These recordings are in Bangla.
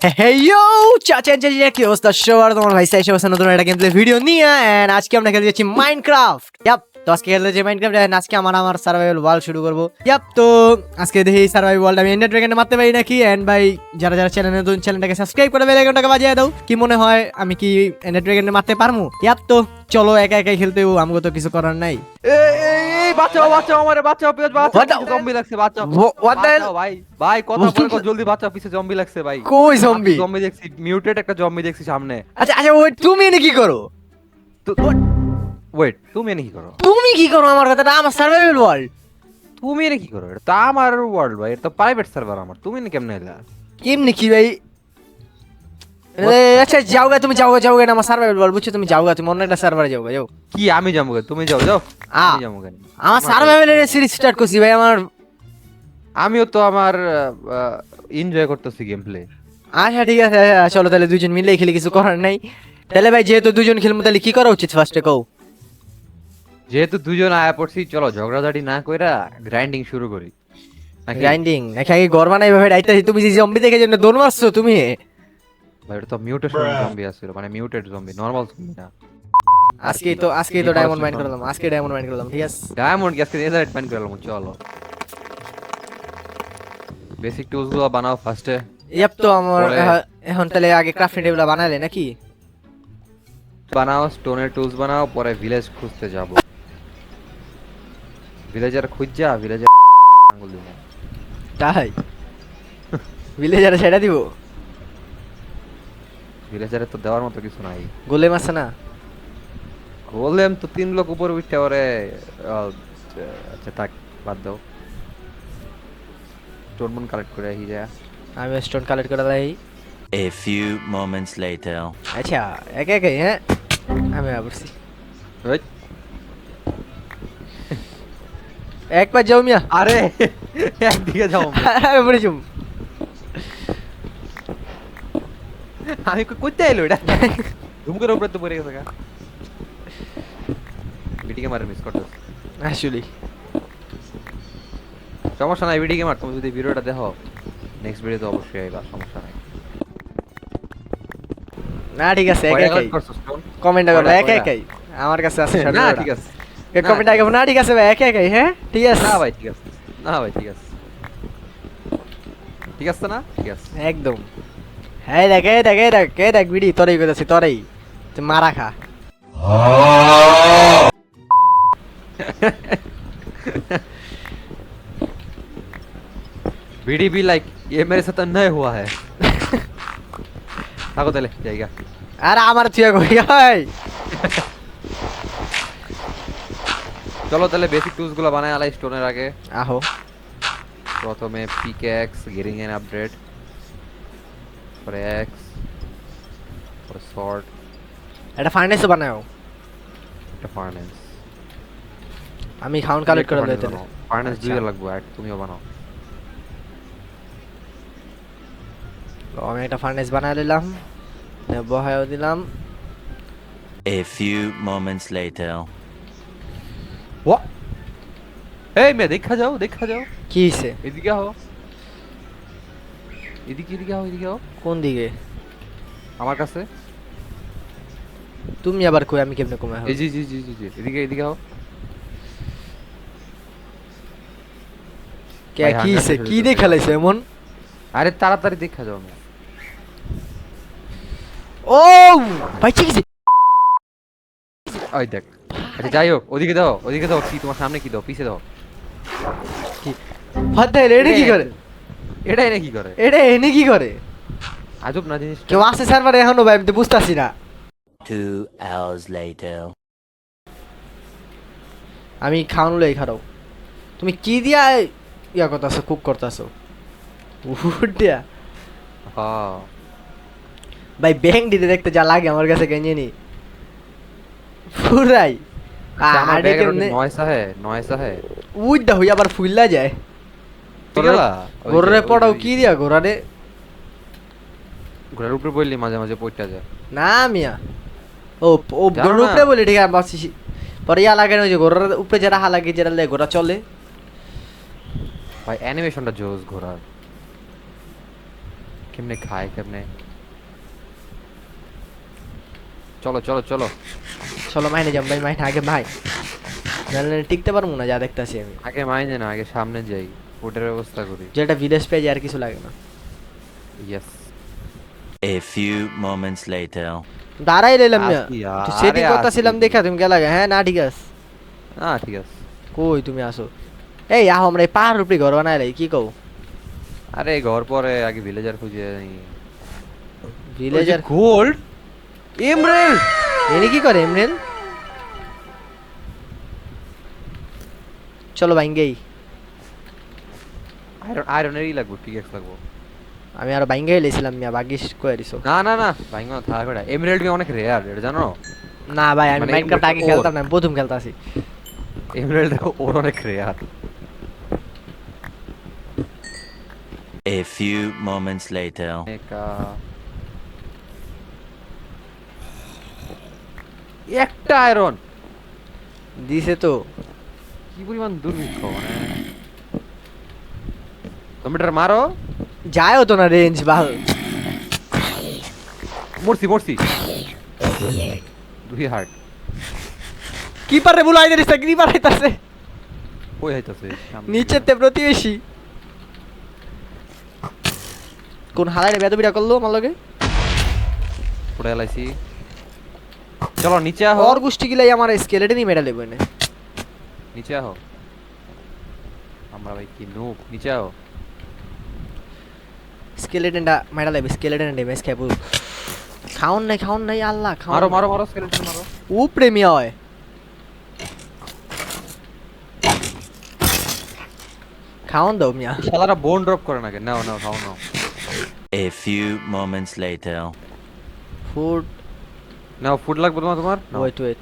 হেইয়ো চাচা চাচা কি অবস্থা সবার তোমার ভাই সাইশ অবস্থা নতুন একটা গেমপ্লে ভিডিও নিয়ে এন্ড আজকে আমরা খেলতে যাচ্ছি মাইনক্রাফট তো আজকে খেলতে যাচ্ছি মাইনক্রাফট এন্ড আজকে আমার সার্ভাইভাল ওয়ার্ল্ড শুরু করবো তো আজকে দেখি সার্ভাইভাল ওয়ার্ল্ড আমি এন্ডার ড্রাগনে মারতে পারি নাকি এন্ড ভাই যারা যারা চ্যানেল নতুন চ্যানেলটাকে সাবস্ক্রাইব করে বেল আইকনটাকে বাজিয়ে দাও কি মনে হয় আমি কি এন্ডার ড্রাগনে মারতে পারমু তো চলো একা একাই খেলতে আমাকে তো কিছু করার নাই বাঁচাও বাঁচাও আমারে বাঁচাও পেজ What বাঁচাও the- জম্বি লাগছে বাঁচাও What the hell? বাঁচাও ভাই ভাই কথা বলে কও, জলদি বাঁচাও পিছে জম্বি লাগছে ভাই কই জম্বি জম্বি দেখছি মিউটেড একটা জম্বি দেখছি সামনে আচ্ছা আচ্ছা ওই তুমি এনে কি করো ওয়েট তুমি এনে কি করো তুমি কি করো আমার কথাটা আমার সার্ভাইভাল ওয়ার্ল্ড তুমি এনে কি করো এটা তো আমার ওয়ার্ল্ড ভাই এটা তো প্রাইভেট সার্ভার আমার তুমি এনে কেমনে এলা কেমনি কি ভাই আচ্ছা যাওগা তুমি যাওগা না আমার সার্ভাইভাল ওয়ার্ল্ড বুঝছো তুমি যাওগা তুমি অন্য একটা সার্ভারে যাও যাও কি আমি যাবো গে? তুমি যাও যাও আমি যাবো কেন আমার সার্ভাইভালের সিরিজ স্টার্ট করছি ভাই আমার আমিও তো আমার এনজয় করতেছি গেম প্লে আচ্ছা ঠিক আছে চলো তাহলে দুজন মিলে খেলি কিছু করার নাই তাহলে ভাই যেহেতু দুজন খেলবো তাহলে কি করা উচিত ফার্স্টে কও যেহেতু দুজন আয়া পড়ছি চলো ঝগড়াঝাটি না কইরা গ্রাইন্ডিং শুরু করি নাকি? গ্রাইন্ডিং নাকি আগে গড় বানাই ভাই ডাইতে তুমি যে জম্বি দেখে জন্য দৌড় মারছো তুমি ভাই এটা তো মিউটেশন জম্বি আছিল মানে মিউটেড জম্বি নরমাল জম্বি না আজকেই তো ডায়মন্ড মাইন্ড করলাম আজকে ডায়মন্ড মাইন্ড করলাম ঠিক আছে ডায়মন্ড গ্যাসকে নেদারইট পাইন করলাম চলো বেসিক টুলস গুলো বানাও ফার্স্টে তো আমার পরে- এখন তাহলে আগে ক্রাফটিং টেবিল বানালে নাকি বানাও স্টোনের টুলস বানাও পরে ভিলেজ খুঁজতে যাব ভিলেজার খুঁজা ভিলেজার আঙ্গুল দিব তাই ভিলেজারে সেটা দিব ভিলেজারে তো দেওয়ার মতো কিছু নাই গোলেম আছে না বললাম তো 3 লোক উপরে উঠতে পারে আচ্ছা থাক বাদ দাও স্টোন কালেক্ট করে আহি যায় আমি স্টোন কালেক্ট করে দেই A few moments later. আচ্ছা একে একে হ্যাঁ আমি আবরছি ওই একবার যাও মিয়া আরে একদিকে যাও আমি পড়ে যাম আমি কইতে আইলো এটা ধুমকের উপরে তো পড়ে গেছে গা ভিডিকে মারে মিস করতেছ আসলে সমস্যা নাই ভিডিকে মার তুমি যদি ভিডিওটা দেখো নেক্সট ভিডিওতে অবশ্যই আইবা সমস্যা নাই না ঠিক আছে একে কয়টা একাই collect করছো stone? কমেন্ট করো কয়টা, একে কয়টা? একাই আমার কাছে আছে না ঠিক আছে কমেন্ট আগে না ঠিক আছে ভাই একে একাই হ্যাঁ ঠিক আছে না ভাই ঠিক আছে না ভাই ঠিক আছে ঠিক আছে না ঠিক আছে একদম হ্যাঁ দেখ বিড়ি তোরাই কইতাছি তোরাই তুই মারা খা बीडी भी लाइक ये मेरे साथ अन्याय हुआ है থাকো তাহলে জায়গা আরে আমার তুই কই ভাই চলো তাহলে বেসিক টুলস গুলো বানাই আলাই স্টোনের আগে আহো প্রথমে পিক্যাক্স গেটিং এন আপডেট পরে এক্স পরে সর্ট এটা ফার্নেস বানাও এটা ফার্নেস আমি খাউন কালেক্ট করে দিতে ফার্নেস আচ্ছা। দুইটা লাগবে আর তুমিও বানাও আমি একটা ফার্নেস বানায় দিলাম বহায়ও দিলাম A few moments later. ওয়া এই মে দেখা যাও কি হইছে এদিকে আও এদিকে আও কোন দিকে আমার কাছে তুমি আবার কই আমি কেমনে কমে এই জি এদিকে আও কে ভাই, কি হইছে হাঙ্গার কি শুরু দিয়ে করতে খেলাইছে এমন আরে তাড়াতাড়ি দেখা যাও না ও ভাই ঠিক আছে ওই দেখ আচ্ছা যাই হোক ওদিকে দাও কি তোমার সামনে কি দাও পিছে দাও হাত দেয় এটা কি করে এটাই না কি করে এটা এনে কি করে আজব না জিনিস কেউ আছে সার্ভারে এখনো ভাই আমি তো বুঝতাছি না 2 hours later. আমি খাওয়ানো লই খারাও তুমি কি দিয়া ইয়া করতেছো কুক করতেছো উঠিয়া হ্যাঁ ভাই ব্যাং দিতে দেখতে যা লাগে আমার কাছে কেন নি পুরাই আমার আড়ে ব্যাগের কেমনে নয়সা হে উইডা হই আবার ফুললা যায় গেলা গোরে পড়াও কি দিয়া গোরারে ঘোড়ার উপরে বললি মাঝে মাঝে পড়তে যায় না মিয়া ও ও জানো গোরের না? উপরে বলি ঠিক আছে বাসি পরে ইয়া লাগে না ওই যে গোরের উপরে যারা হালাগে যারা লে গোরা চলে ভাই অ্যানিমেশনটা জোস ঘোড়ার কেমনে খায় কেমনে? চলো চলো চলো চলো মাইনে যাম ভাই, মাইনে আগে ভাই, নাহলে টিকতে পারবো না যা দেখতাছি আমি। আগে মাইনে না, আগে সামনে যাই, ফুডের ব্যবস্থা করি। যেটা ভিলেজ পেয়ে আর কিছু লাগে না। Yes. A few moments later. দাঁড়াই রইলাম না, আসি, সেটিং আরে করতেছিলাম আসি। দেখা তুমি গেলা গে। হ্যাঁ না ঠিক আছে, ঠিক আছে। কই তুমি আসো? এই আহ আমরা এই পাহাড় উপরে ঘর বানাইলাই কি কও? আরে ঘর পরে আগে ভিলেজার খুঁজে নিই। Villager gold emerald. এনে কি করে এমরেল? চলো বাইঙ্গেই, আয়রনেরই লাগবে, পিকেক্স লাগবে। আমি আর বাইঙ্গেই লেছিলাম মিয়া, ভাগ্যিস কয়ে দিছো। না না না ভাইঙ্গা থাকা করে, এমরেল্ড অনেক রেয়ার, এটা জানো? না ভাই আমি মানে মাইনক্রাফট আগে ওর- খেলতাম না, আমি প্রথম খেলতাছি। এমরেল্ড ওর অনেক rare. A few moments later. একটা আয়রন দিছে তো। কি পরিমাণ দুর্ভিক্ষ, মানে কম্পিউটার মারো। যায়ও তো না রেঞ্জ বাল। মরছি মরছি, 2 হার্ট। কি পারে বুলাই দিস, কি পারাইতাছে কই হইতাছে নিচেতে প্রতিবেশী। কোন হালারে বেদবিটা করলো আমার লগে? পড়ে এলাইছি। চলো নিচে আহো, ওর গোষ্ঠী গিলাই আমার স্কেলেটনই মেডাল দেবো না। নিচে আহো। আমরা ভাই কি নুব, নিচে আহো। স্কেলেটনটা মেডাল দেবে, স্কেলেটন ড্যামেজ খাইবো। খাউন নাই আল্লাহ খাউন। মারো মারো মারো, স্কেলেটন মারো। উপরে মিয়া হয়। খাউন দাও মিয়া। শালারা বোন ড্রপ করে না কেন? নাও নাও খাও নাও। A few moments later. Food now food লাগবে তোমার? নাও। ওয়েট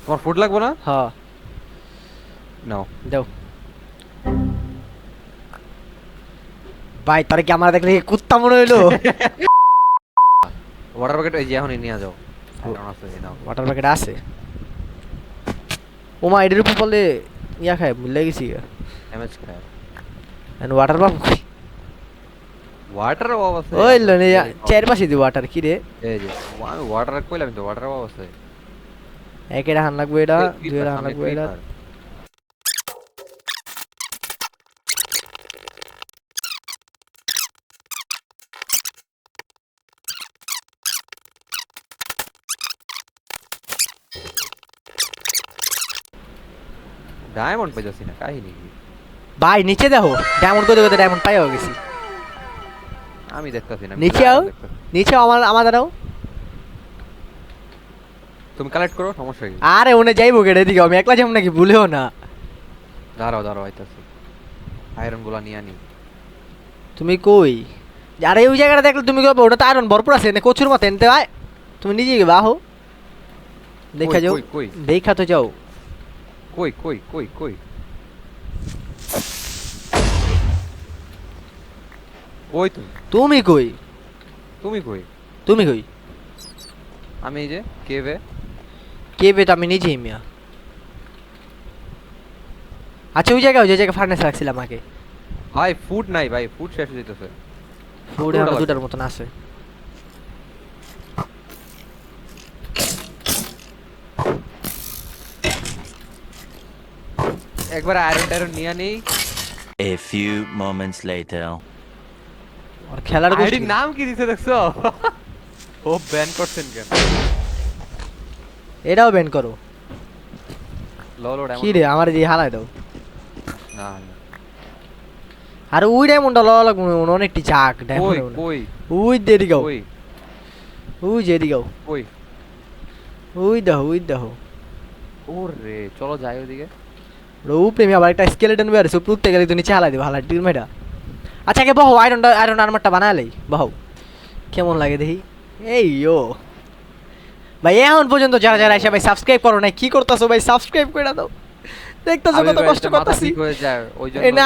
তোমার ফুড লাগবে না? হ্যাঁ নাও। দাও ভাই। তোর কি আমার দেখলে কি কুত্তা মনে হইলো? ওয়াটার প্যাকেট এই যে এখনই নিয়ে যাও। আয়রন আছে, এই নাও। ওয়াটার প্যাকেট আছে। ওমা এটার উপর বলে ইয়া খায়, ভুলে গেছি। ড্যামেজ খায়। এন্ড ওয়াটার পাম্প ওয়াটার অভাব আছে। ওই লো নে চারপাশে দি ওয়াটার কি রে? এই যে আমি ওয়াটার কইলাম তো, ওয়াটার অভাব আছে। এক এটা হান লাগবে, এটা দুই এটা হান লাগবে, এটা ডায়মন্ড পাইতাছি না, কাহিনী কি? ভাই নিচে দেখো, ডায়মন্ড কত কত ডায়মন্ড পাইও গেছি। আমি দেখতাছি না। নিচে আও, নিচে আমার দাঁড়াও। তুমি কালেক্ট করো, সমস্যা কি? আরে ওনে যাইবো কেটে দিকে, আমি একলা যাবো নাকি? ভুলেও না। দাঁড়াও দাঁড়াও আইতাছি, আয়রন গুলা নিয়ে আনি। তুমি কই? আরে ওই জায়গাটা দেখলে তুমি কবে? ওটা তো আয়রন ভরপুর আছে, এনে কচুর মতো এনতে ভাই। তুমি নিজে গিয়ে বাহো, দেখা যাও, কই কই দেখা তো যাও। কই কই কই কই কই তুমি কই? তুমি কই? তুমি কই? আমি এই যে কেভে। কে বেত? আমি নিজেই মিয়া। আচ্ছা ওই জায়গায়, যে জায়গায় ফার্নেস রাখছিলাম আগে। ভাই ফুড নাই ভাই, ফুড শেষ হয়ে যেতেছে। ফুড দুটা এখন লাগবে। দুটার মতন আছে। একবার আয়রন টায়রন নিয়ে নেই। A few moments later. আর খেলার গোষ্ঠী আইডির নাম কি দিছে দেখছো? ও ব্যান করছেন কেন? এটাও ব্যান করো। ললো কি রে আমার দিয়ে হালাই দাও। না না। আর ওই ডায়মন্ডটা লওয়া লাগবে, অনেকটি ঝাঁক কই ডায়মন্ড। কই ওই দেরি গাও, কই ওই যেদি গাও, কই? ওই দেখো। ওরে চলো যাই ওদিকে। উপরে আমি আবার একটা স্কেলেটন বের আছে, উপরে উঠতে গেলে তো নিচে হালাই দেবো, হালাই টিল মেটা। আচ্ছা আগে বহো, আয়রন আর্মারটা বানালেই বহো, কেমন লাগে দেখি। এই ও ভাই, এখন পর্যন্ত যারা যারা এসে ভাই সাবস্ক্রাইব করো না, কি করতেছো ভাই? সাবস্ক্রাইব করে দাও। দেখতেছো কত কষ্ট করতেছি। এই না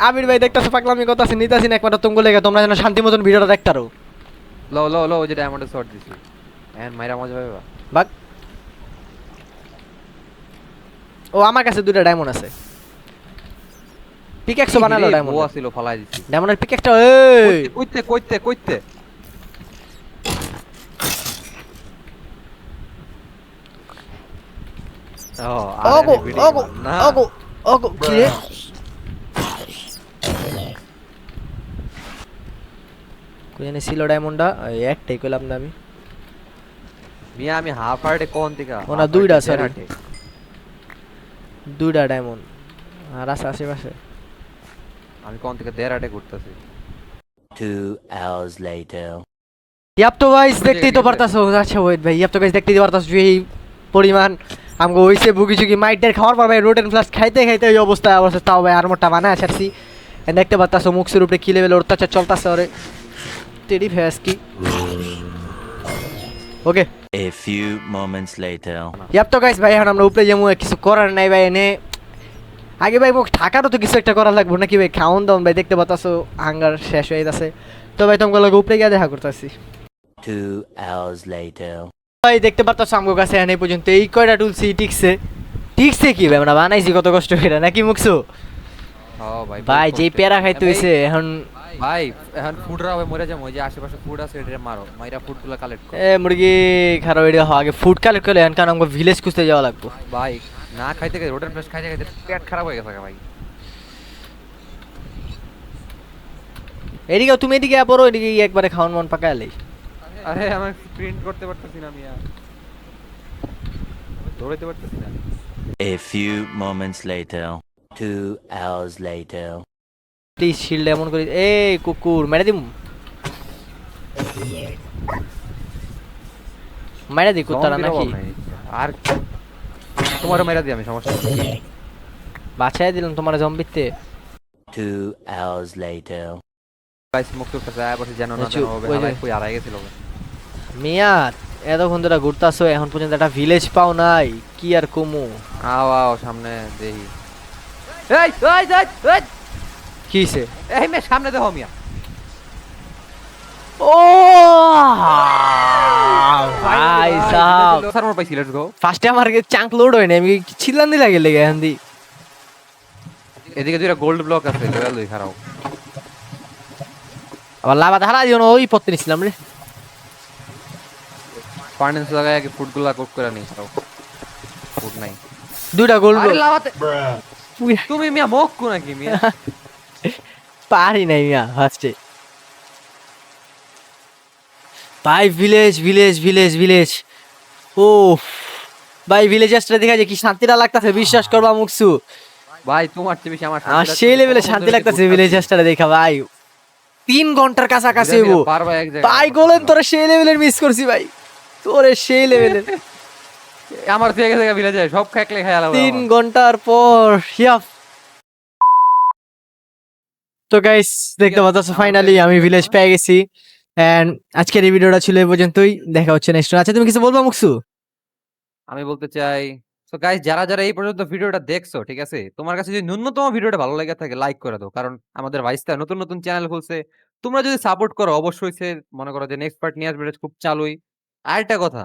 আবির ভাই দেখতেছো পাগলামি করতেছি, নিতাছি না একমাত্র তুমি লেগে, তোমরা যেন শান্তি মতন ভিডিওটা দেখতে পারো। লো লো লো, ওই যে ডায়মন্ডের শট দিছি। এন্ড মাইরা মজা পাইবা। বাক ও আমার কাছে দুটো ডায়মন্ড আছে। পিকেক্সও বানালো বউ ডায়মন্ড আছিল ফালাই দিছি ডায়মন্ডের পিকেক্সটা এই কইতে কইতে কইতে ও ওগো আরে ভিডিও ওগো না ওগো ওগো কি রে কোনে ছিল ডায়মন্ডটা এই একটাই কইলাম না আমি মিয়া আমি হাফ হার্টে কোন থেকে ওনা দুইটা সরি দুইটা ডায়মন্ড আর আছে আশেপাশে আমি কোন থেকে দেড় হাটে ঘুরতেছি 2 hours later. ইয়াপ তো গাইস দেখতেই তো পারতাছো আচ্ছা ওয়েট ভাই ইয়াপ তো গাইস দেখতেই পারতাছো যে এই পরিমাণ আমগো হইছে বুকি চুকি মাইটের খাওয়ার পর ভাই রোটেন ফ্লাস খাইতে খাইতে এই অবস্থা অবস্থা তাও ভাই আর মোটা বানায় ছাড়ছি দেখতে পারতাছো মুখের উপরে কি লেভেল অত্যাচার চলতাছে ওরে তেরি ফেস কি okay A few moments later. Yep তো গাইস ভাই এখন আমরা উপরে যাবো কিছু করার নাই ভাই এনে আগে ভাই মুখ ঢাকারও তো কিছু একটা করা লাগবে নাকি ভাই খাওন দাওন ভাই দেখতে পারতাছো হাঙ্গার শেষ হয়ে যাচ্ছে তো ভাই তোমাকে লাগে উপরে গিয়ে দেখা করতেছি 2 hours later. ভাই দেখতে পারতাছো আমগো কাছে এনে পর্যন্ত এই কয়টা টুলসি ঠিকছে ঠিকছে কি ভাই আমরা বানাইছি কত কষ্ট করে নাকি মুখছো ও ভাই ভাই যেই পেরা খাইতে হইছে এখন ভাই এখন ফুডরা হবে মরে যাবো ওই যে আশেপাশে ফুড আছে এটা মারো মাইরা ফুডগুলো কালেক্ট করো এ মুরগি খারাপ এটা আগে ফুড কালেক্ট করলে এখন কারণ আমাকে ভিলেজ খুঁজতে যাওয়া লাগবে ভাই না খাইতে খাইতে রোটেন ফ্রেশ খাইতে খাইতে পেট খারাপ হয়ে গেছে ভাই এদিকে তুমি এদিকে পড়ো এদিকে একবারে খাওয়ান মন পাকাইলে আরে আমি প্রিন্ট করতে পারতেছি না মিয়া দৌড়াইতে পারতেছি না A few moments later. 2 hours later. Please shield এমন করি এই কুকুর মেরে দিম মেরে দি কুত্তারা জম্বির অভাব নাকি নাই। আর তোমারও মেরা দিই আমি সমস্যা নেই। বাঁচাই দিলাম তোমার জম্বিতে 2 hours later. গাইস মুখ তো যায় বসে জানো না চুপ, জানো হবে ওই যে। হালাই কই হারাই গেছিল মিয়া এতক্ষণ ধরে ঘুরতাছো এখন পর্যন্ত একটা ভিলেজ পাও নাই কি আর কমু আও আও সামনে দেই এই এই এই এই কি হইছে এই মে সামনে দেখো মিয়া ও ভাই সাহেব সারমর পাইছি লেটস গো ফার্স্টে আমার চাঙ্ক লোড হয় না আমি ছিলাম নি লাগে লেগে এখন দি এদিকে দুইটা গোল্ড ব্লক আছে লেভেল 2 খারাপ আবার লাভা ধারা দিও না ওই পথে নিছিলাম রে ফার্নেন্স লাগায় কি ফুডগুলা কুক করে নি খারাপ ফুড নাই দুইটা গোল আরে লাভাতে তুমি মিয়া মুখ কো নাকি মিয়া পারি নাই মিয়া ফার্স্টে ভাই ভিলেজ ভিলেজ ভিলেজ ভিলেজ ও ভাই ভিলেজার্সটা দেখা যায় কি শান্তিটা লাগতাছে বিশ্বাস করবা মুকসু ভাই তোমার চেয়ে বেশি আমার আমার সেই লেভেলে শান্তি লাগতাছে ভিলেজার্সটা দেখা ভাই 3 ঘন্টার কাছাকাছি হইবো পারবা এক জায়গায় ভাই গোলেন তোরে সেই লেভেলের মিস করছি ভাই তোরে সেই লেভেলের আমার থেকে গেছে ভিলেজে সব খাইলে খাই আলাদা 3 ঘন্টার পর ইয়াপ তো গাইস দেখতে পাচ্ছ ফাইনালি আমি ভিলেজ পেয়ে গেছি এন্ড আজকের এই ভিডিওটা ছিল এই পর্যন্তই দেখা হচ্ছে নেক্সট আচ্ছা তুমি কিছু বলবা মুকসু আমি বলতে চাই সো গাইস যারা যারা এই পর্যন্ত ভিডিওটা দেখছো ঠিক আছে তোমার কাছে যদি ন্যূনতম ভিডিওটা ভালো লেগে থাকে লাইক করে দাও কারণ আমাদের ভাইস্তা নতুন নতুন চ্যানেল খুলছে তোমরা যদি সাপোর্ট করো অবশ্যই সে মনে করো যে নেক্সট পার্ট নিয়ে আসবে এটা খুব চালুই আর একটা কথা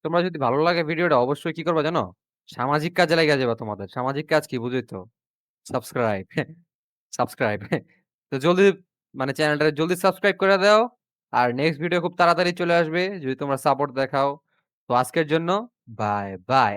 তোমরা যদি ভালো লাগে ভিডিওটা অবশ্যই কি করবা জানো সামাজিক কাজে লাগা যাবে তোমাদের সামাজিক কাজ কি বুঝোই তো সাবস্ক্রাইব সাবস্ক্রাইব তো জলদি মানে চ্যানেলটা জলদি সাবস্ক্রাইব করে দাও আর নেক্সট ভিডিও খুব তাড়াতাড়ি চলে আসবে যদি তোমরা সাপোর্ট দেখাও তো আজকের জন্য বাই বাই